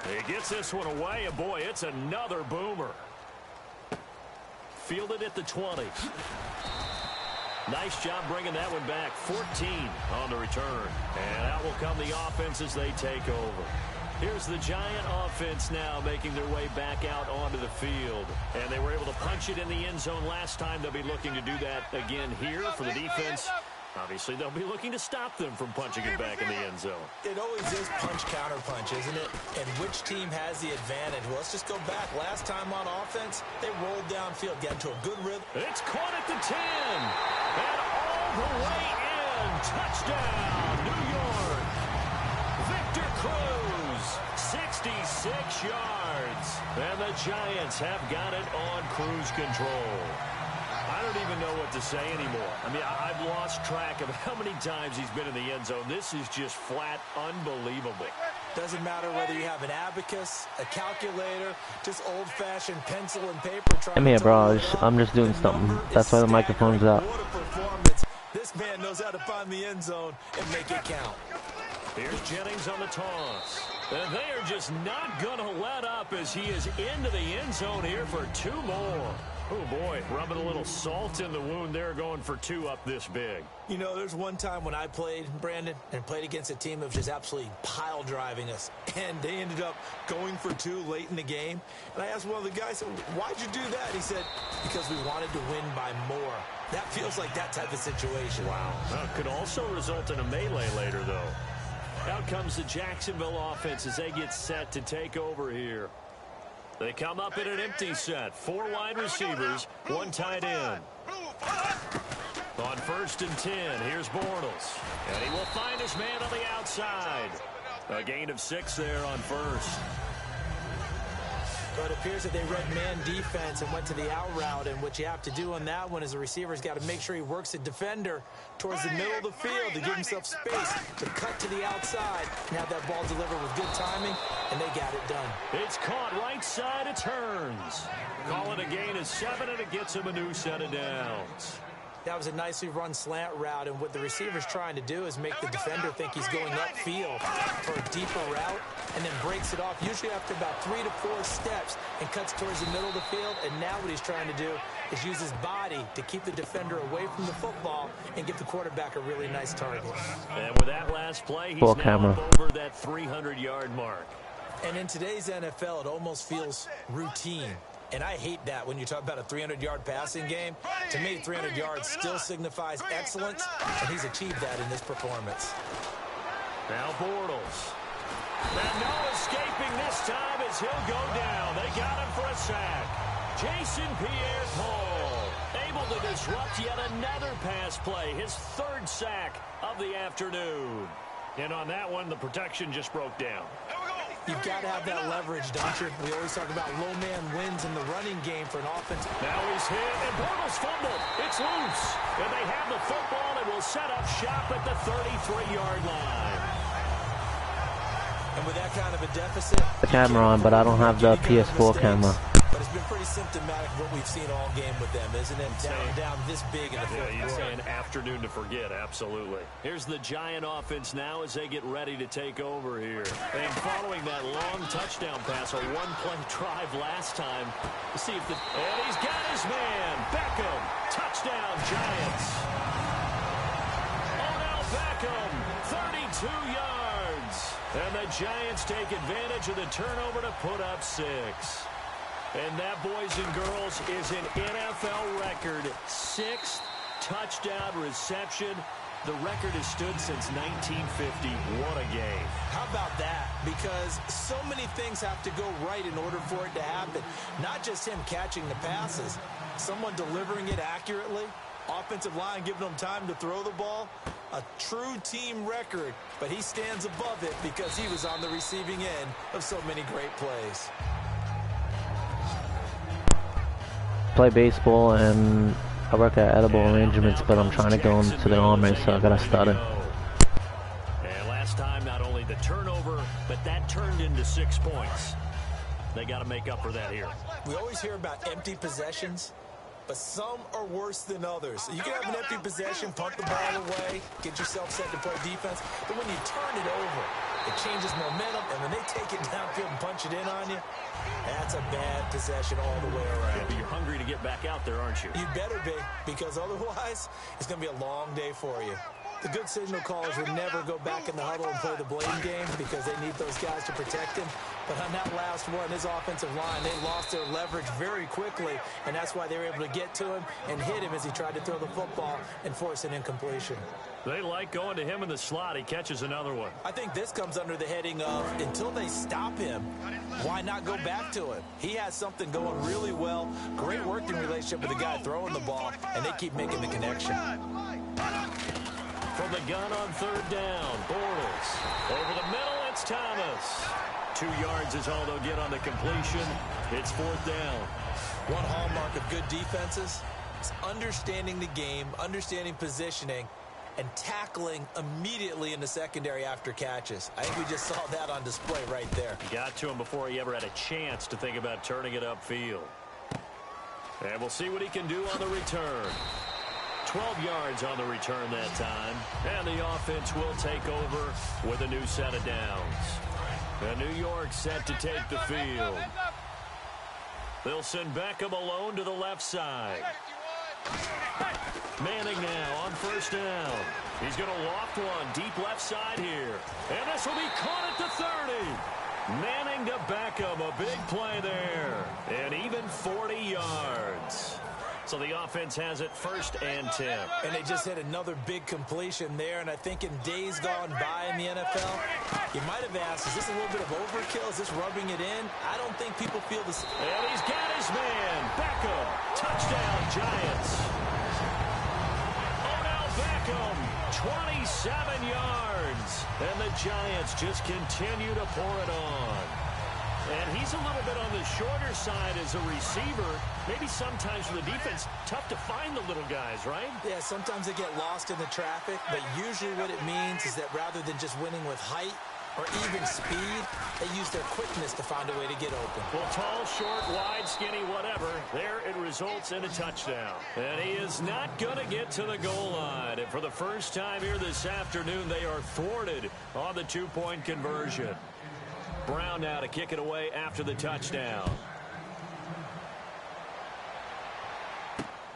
He gets this one away, and boy, it's another boomer. Fielded at the 20. Nice job bringing that one back. 14 on the return. And out will come the offense as they take over. Here's the Giant offense now making their way back out onto the field. And they were able to punch it in the end zone last time. They'll be looking to do that again here for the defense. Obviously, they'll be looking to stop them from punching it back in the end zone. It always is punch-counter-punch, isn't it? And which team has the advantage? Well, let's just go back. Last time on offense, they rolled downfield, got into a good rhythm. It's caught at the 10. And all the way in. Touchdown, New York. Victor Cruz, 66 yards. And the Giants have got it on cruise control. I don't even know what to say anymore. I mean, I've lost track of how many times he's been in the end zone. This is just flat unbelievable. Doesn't matter whether you have an abacus, a calculator, just old-fashioned pencil and paper. I'm here, bro. I'm just doing something. That's why the microphone's up. What a performance. This man knows how to find the end zone and make it count. Here's Jennings on the toss. And they are just not going to let up as he is into the end zone here for 2 more. Oh, boy, rubbing a little salt in the wound there, going for 2 up this big. You know, there's one time when I played, Brandon, and played against a team that was just absolutely pile driving us. And they ended up going for 2 late in the game. And I asked one of the guys, why'd you do that? He said, because we wanted to win by more. That feels like that type of situation. Wow. Could also result in a melee later, though. Out comes the Jacksonville offense as they get set to take over here. They come up in an empty set. 4 wide receivers, 1 tight end. On 1st and 10, here's Bortles. And he will find his man on the outside. A gain of 6 there on 1st. So it appears that they read man defense and went to the out route. And what you have to do on that one is the receiver's got to make sure he works the defender towards the middle of the field to give himself space to cut to the outside and have that ball delivered with good timing, and they got it done. It's caught right side, it turns. Call it a gain of 7, and it gets him a new set of downs. That was a nicely run slant route, and what the receiver's trying to do is make the defender think he's going upfield for a deeper route, and then breaks it off, usually after about 3 to 4 steps, and cuts towards the middle of the field. And now what he's trying to do is use his body to keep the defender away from the football and give the quarterback a really nice target. And with that last play, he's now up over that 300-yard mark. And in today's NFL, it almost feels routine. And I hate that when you talk about a 300-yard passing game. To me, 300 yards still signifies excellence, and he's achieved that in this performance. Now Bortles. And no escaping this time as he'll go down. They got him for a sack. Jason Pierre-Paul able to disrupt yet another pass play, his 3rd sack of the afternoon. And on that one, the protection just broke down. You've got to have that leverage, don't you? We always talk about low man wins in the running game for an offense. Now he's hit, and Bortles fumbled. It's loose. And they have the football and will set up shop at the 33-yard line. And with that kind of a deficit, the camera on, but I don't have the PS4 camera. But it's been pretty symptomatic of what we've seen all game with them, isn't it? Down this big in the fourth quarter. You'd say an afternoon to forget, absolutely. Here's the Giant offense now as they get ready to take over here. And following that long touchdown pass, a one-play drive last time. To see if and he's got his man, Beckham. Touchdown, Giants. Odell Beckham, 32 yards. And the Giants take advantage of the turnover to put up 6. And that, boys and girls, is an NFL record 6th touchdown reception. The record has stood since 1950. What a game. How about that? Because so many things have to go right in order for it to happen. Not just him catching the passes, someone delivering it accurately, offensive line giving them time to throw the ball. A true team record, but he stands above it because he was on the receiving end of so many great plays. Play baseball and I work at Edible Arrangements, but I'm trying to go into the Army, so I gotta study. And last time, not only the turnover, but that turned into 6 points. They got to make up for that here. We always hear about empty possessions, but some are worse than others. You can have an empty possession, punt the ball away, get yourself set to play defense, but when you turn it over, it changes momentum, and when they take it downfield and punch it in on you, that's a bad possession all the way around. Yeah, but you're hungry to get back out there, aren't you? You better be, because otherwise, it's going to be a long day for you. The good signal callers would never go back in the huddle and play the blame game because they need those guys to protect him. But on that last one, his offensive line, they lost their leverage very quickly, and that's why they were able to get to him and hit him as he tried to throw the football and force an incompletion. They like going to him in the slot. He catches another one. I think this comes under the heading of, until they stop him, why not go back to him? He has something going really well, great working relationship with the guy throwing the ball, and they keep making the connection. From the gun on 3rd down, Bortles. Over the middle, it's Thomas. 2 yards is all they'll get on the completion. It's 4th down. One hallmark of good defenses is understanding the game, understanding positioning, and tackling immediately in the secondary after catches. I think we just saw that on display right there. Got to him before he ever had a chance to think about turning it upfield. And we'll see what he can do on the return. 12 yards on the return that time. And the offense will take over with a new set of downs. And New York set to take the field. They'll send Beckham alone to the left side. Manning now on 1st down. He's going to loft one deep left side here. And this will be caught at the 30. Manning to Beckham, a big play there. And even 40 yards. So the offense has it 1st and 10. And they just hit another big completion there. And I think in days gone by in the NFL, you might have asked, is this a little bit of overkill? Is this rubbing it in? I don't think people feel this. And he's got his man, Beckham. Touchdown, Giants. Odell Beckham, 27 yards. And the Giants just continue to pour it on. And he's a little bit on the shorter side as a receiver. Maybe sometimes for the defense, tough to find the little guys, right? Yeah, sometimes they get lost in the traffic, but usually what it means is that rather than just winning with height, or even speed, they use their quickness to find a way to get open. Well, tall, short, wide, skinny, whatever. There it results in a touchdown. And he is not going to get to the goal line. And for the first time here this afternoon, they are thwarted on the two-point conversion. Brown now to kick it away after the touchdown.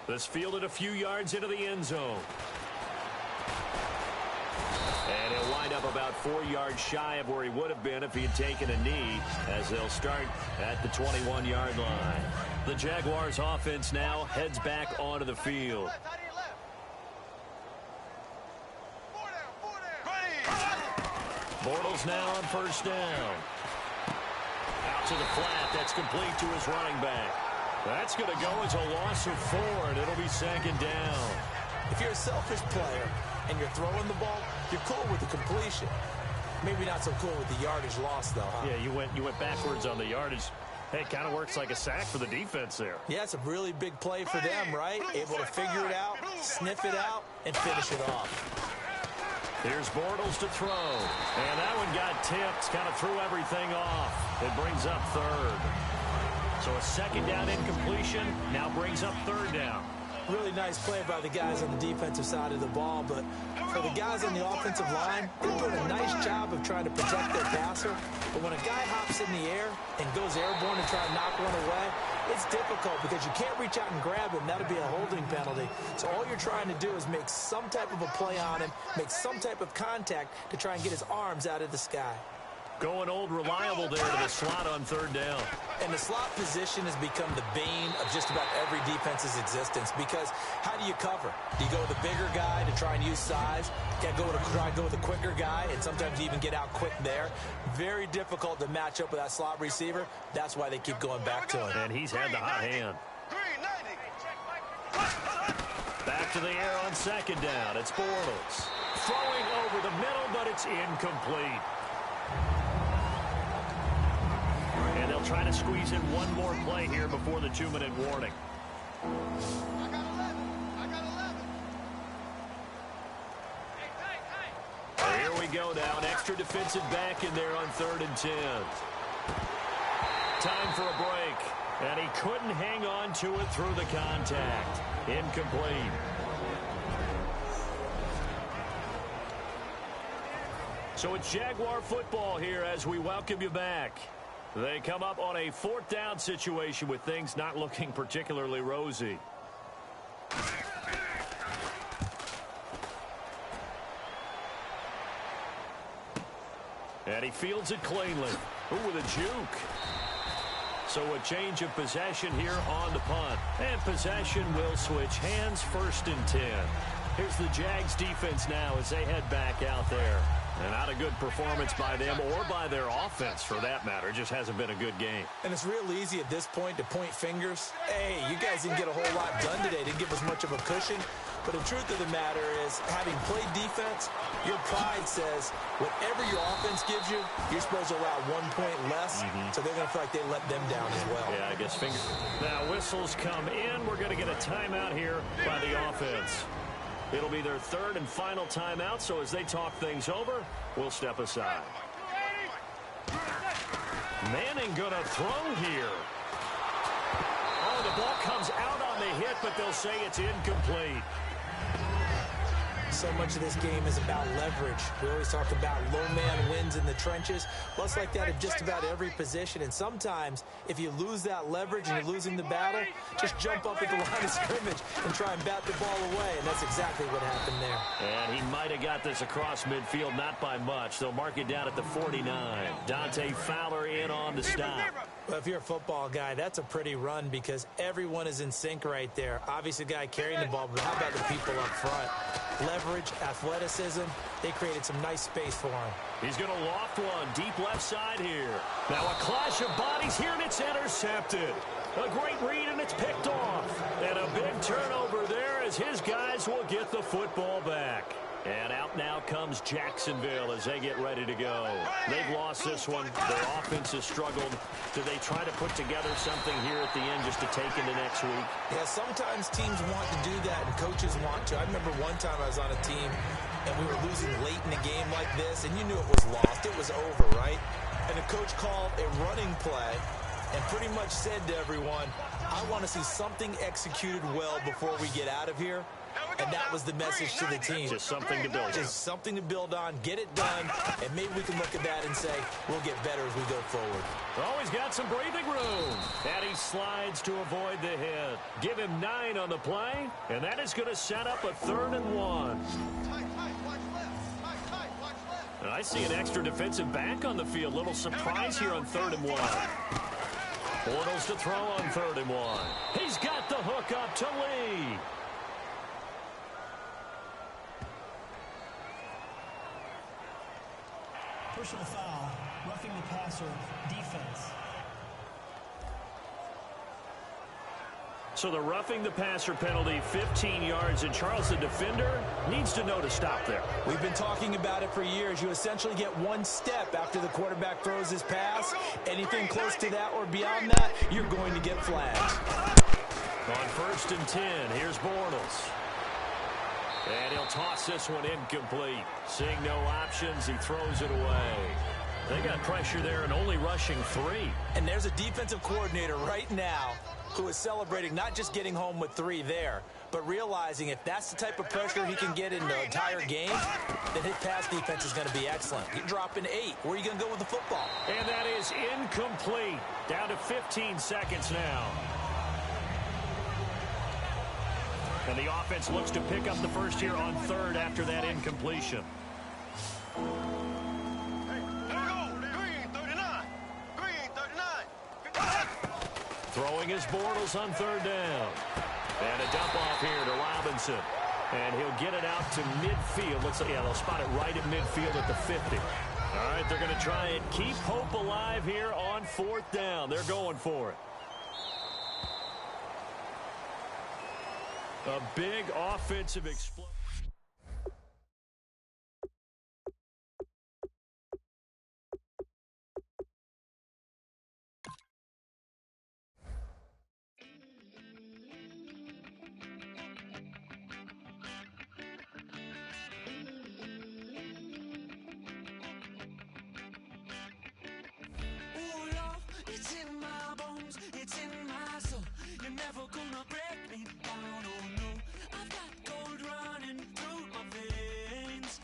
This fielded a few yards into the end zone. And he'll wind up about 4 yards shy of where he would have been if he had taken a knee, as they'll start at the 21-yard line. The Jaguars offense now heads back onto the field. Bortles now on first down. Out to the flat. That's complete to his running back. That's going to go as a loss of 4, and it'll be second down. If you're a selfish player and you're throwing the ball, you're cool with the completion. Maybe not so cool with the yardage loss, though, huh? Yeah, you went backwards on the yardage. Hey, it kind of works like a sack for the defense there. Yeah, it's a really big play for them, right? Able to figure it out, sniff it out, and finish it off. Here's Bortles to throw. And that one got tipped, kind of threw everything off. It brings up third. So a second down incompletion now brings up third down. Really nice play by the guys on the defensive side of the ball, but for the guys on the offensive line, they're doing a nice job of trying to protect their passer. But when a guy hops in the air and goes airborne to try and knock one away, it's difficult because you can't reach out and grab him. That'll be a holding penalty. So all you're trying to do is make some type of a play on him, make some type of contact to try and get his arms out of the sky. Going old reliable there to the slot on third down. And the slot position has become the bane of just about every defense's existence, because how do you cover? Do you go with a bigger guy to try and use size? You try to go with a quicker guy, and sometimes you even get out quick there. Very difficult to match up with that slot receiver. That's why they keep going back to him. And he's had the hot hand. Back to the air on second down. It's Bortles. Throwing over the middle, but it's incomplete. And they'll try to squeeze in one more play here before the 2-minute warning. Here we go now. An extra defensive back in there on 3rd and 10. Time for a break. And he couldn't hang on to it through the contact. Incomplete. So it's Jaguar football here as we welcome you back. They come up on a 4th down situation with things not looking particularly rosy. And he fields it cleanly. Ooh, with a juke. So a change of possession here on the punt. And possession will switch hands, 1st and 10. Here's the Jags defense now as they head back out there. And not a good performance by them or by their offense, for that matter. It just hasn't been a good game. And it's real easy at this point to point fingers. Hey, you guys didn't get a whole lot done today. Didn't give us much of a cushion. But the truth of the matter is, having played defense, your pride says whatever your offense gives you, you're supposed to allow 1 point less. So they're going to feel like they let them down as well. Yeah, I guess fingers. Now whistles come in. We're going to get a timeout here by the offense. It'll be their 3rd and final timeout, so as they talk things over, we'll step aside. Manning gonna throw here. Oh, the ball comes out on the hit, but they'll say it's incomplete. So much of this game is about leverage. We always talk about low man wins in the trenches. Well, it's like that at just about every position. And sometimes, if you lose that leverage and you're losing the battle, just jump up at the line of scrimmage and try and bat the ball away. And that's exactly what happened there. And he might have got this across midfield, not by much. They'll mark it down at the 49. Dante Fowler in on the stop. Well, if you're a football guy, that's a pretty run because everyone is in sync right there. Obviously, the guy carrying the ball, but how about the people up front? Leverage, athleticism, they created some nice space for him. He's going to loft one deep left side here. Now a clash of bodies here, and it's intercepted. A great read, and it's picked off. And a big turnover there as his guys will get the football back. And out now comes Jacksonville as they get ready to go. They've lost this one. Their offense has struggled. Do they try to put together something here at the end just to take into next week? Yeah, sometimes teams want to do that and coaches want to. I remember one time I was on a team and we were losing late in a game like this, and you knew it was lost. It was over, right? And the coach called a running play and pretty much said to everyone, I want to see something executed well before we get out of here. And that was the message to the team. Just something to build on. Just something to build on, get it done, and maybe we can look at that and say, we'll get better as we go forward. Oh, he's got some breathing room. And he slides to avoid the hit. Give him 9 on the play, and that is going to set up a 3rd and 1. And I see an extra defensive back on the field. Little surprise here on 3rd and 1. Bortles to throw on 3rd and 1. He's got the hook up to Lee. Personal foul, roughing the passer, defense. So the roughing the passer penalty, 15 yards, and Charles, the defender, needs to know to stop there. We've been talking about it for years. You essentially get 1 step after the quarterback throws his pass. Anything close to that or beyond that, you're going to get flagged. On 1st and 10, here's Bortles. And he'll toss this one incomplete. Seeing no options, he throws it away. They got pressure there and only rushing 3. And there's a defensive coordinator right now who is celebrating not just getting home with 3 there, but realizing if that's the type of pressure he can get in the entire game, then his pass defense is going to be excellent. You're dropping 8. Where are you going to go with the football? And that is incomplete. Down to 15 seconds now. And the offense looks to pick up the first here on 3rd after that incompletion. Throwing his Bortles on 3rd down. And a dump off here to Robinson. And he'll get it out to midfield. Looks like, yeah, they'll spot it right at midfield at the 50. All right, they're going to try and keep hope alive here on 4th down. They're going for it. A big offensive explosion. It's in my bones, it's in my soul. You're never gonna break me down, oh no. I've got gold running through my veins.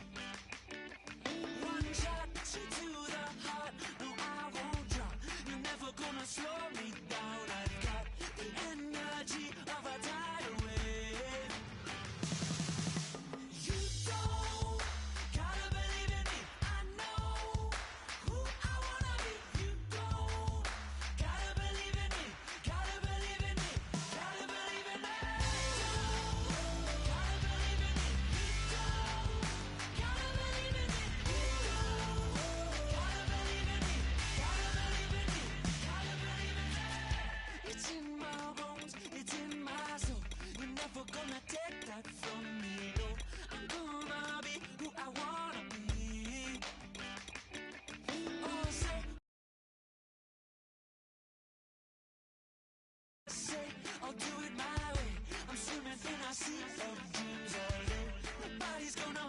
One shot, straight to the heart. No, I won't drop. You're never gonna slow me down. I've got the energy of a tidal wave. You don't gotta believe in me. I know who I wanna be. You don't gotta believe in me. Gotta believe in me. Gotta believe in me. Gotta believe in me. You don't gotta believe in me. You don't gotta believe in me. Gotta believe in me. Gotta believe in me. It's in my bones. It's in my soul. You're never gonna take that from me. No, I'm gonna be who I wanna be. Oh, say, I'll do it my way. I'm swimming in a sea of dreams all day. Nobody's gonna